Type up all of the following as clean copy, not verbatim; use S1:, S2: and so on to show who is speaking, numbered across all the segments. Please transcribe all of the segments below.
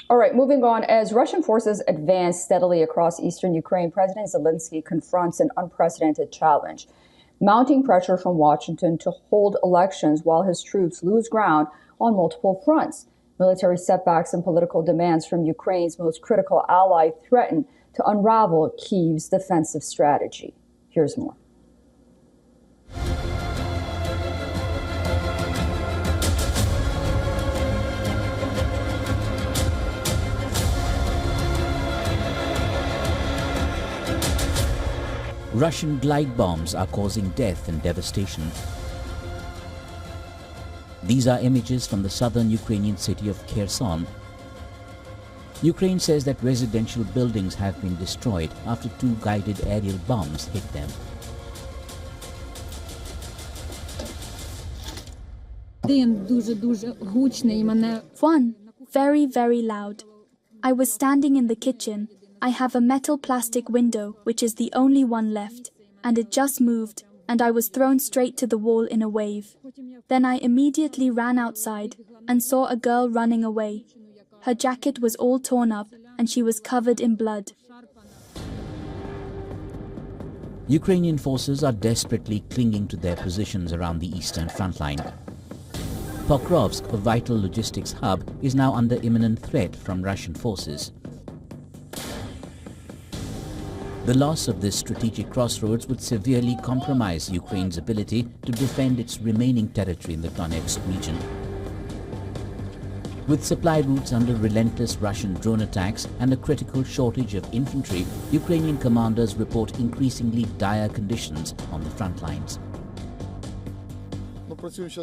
S1: All right, moving on. As Russian forces advance steadily across eastern Ukraine, President Zelensky confronts an unprecedented challenge, mounting pressure from Washington to hold elections while his troops lose ground on multiple fronts. Military setbacks and political demands from Ukraine's most critical ally threaten to unravel Kyiv's defensive strategy. Here's more.
S2: Russian glide bombs are causing death and devastation. These are images from the southern Ukrainian city of Kherson. Ukraine says that residential buildings have been destroyed after 2 guided aerial bombs hit them.
S3: One, very, very loud. I was standing in the kitchen. I have a metal plastic window, which is the only one left, and it just moved, and I was thrown straight to the wall in a wave. Then I immediately ran outside and saw a girl running away. Her jacket was all torn up, and she was covered in blood.
S2: Ukrainian forces are desperately clinging to their positions around the eastern front line. Pokrovsk, a vital logistics hub, is now under imminent threat from Russian forces. The loss of this strategic crossroads would severely compromise Ukraine's ability to defend its remaining territory in the Donetsk region. With supply routes under relentless Russian drone attacks and a critical shortage of infantry, Ukrainian commanders report increasingly dire conditions on the front lines.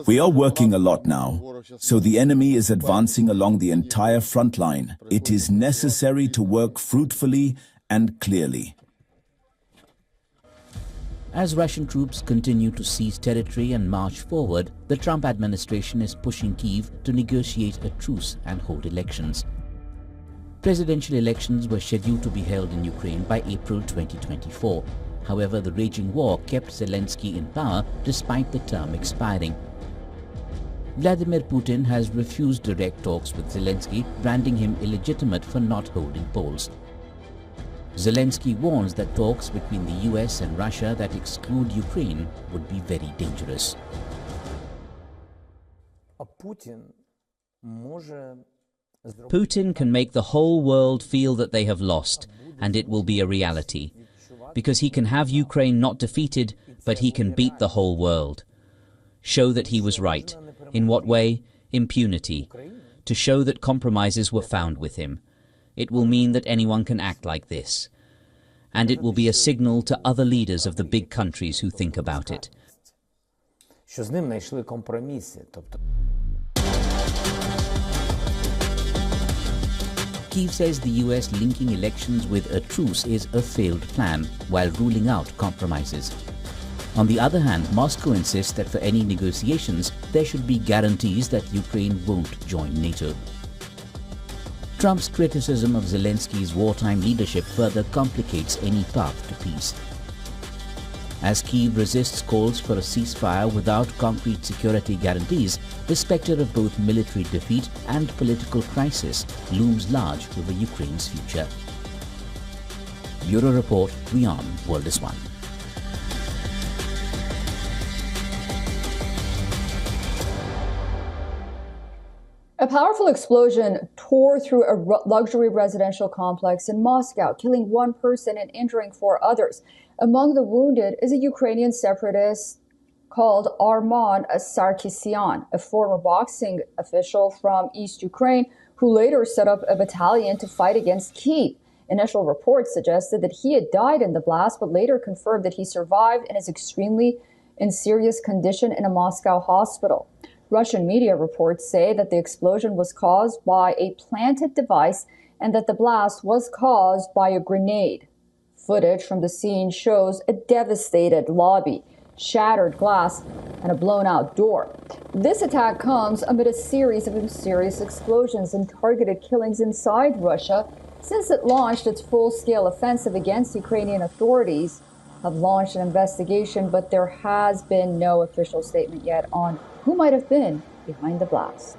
S4: We are working a lot now, so the enemy is advancing along the entire front line. It is necessary to work fruitfully and clearly.
S2: As Russian troops continue to seize territory and march forward, the Trump administration is pushing Kyiv to negotiate a truce and hold elections. Presidential elections were scheduled to be held in Ukraine by April 2024. However, the raging war kept Zelensky in power despite the term expiring. Vladimir Putin has refused direct talks with Zelensky, branding him illegitimate for not holding polls. Zelensky warns that talks between the US and Russia that exclude Ukraine would be very dangerous.
S5: Putin can make the whole world feel that they have lost, and it will be a reality. Because he can have Ukraine not defeated, but he can beat the whole world. Show that he was right. In what way? Impunity. To show that compromises were found with him. It will mean that anyone can act like this. And it will be a signal to other leaders of the big countries who think about it.
S2: Kyiv says the US linking elections with a truce is a failed plan, while ruling out compromises. On the other hand, Moscow insists that for any negotiations, there should be guarantees that Ukraine won't join NATO. Trump's criticism of Zelensky's wartime leadership further complicates any path to peace. As Kyiv resists calls for a ceasefire without concrete security guarantees, the specter of both military defeat and political crisis looms large over Ukraine's future. Bureau Report, WION World is One.
S1: A powerful explosion tore through a luxury residential complex in Moscow, killing 1 person and injuring 4 others. Among the wounded is a Ukrainian separatist called Arman Sarkisyan, a former boxing official from East Ukraine who later set up a battalion to fight against Kyiv. Initial reports suggested that he had died in the blast, but later confirmed that he survived and is extremely in serious condition in a Moscow hospital. Russian media reports say that the explosion was caused by a planted device and that the blast was caused by a grenade. Footage from the scene shows a devastated lobby, shattered glass, and a blown-out door. This attack comes amid a series of mysterious explosions and targeted killings inside Russia since it launched its full-scale offensive against Ukrainian authorities. Have launched an investigation, but there has been no official statement yet on who might have been behind the blast.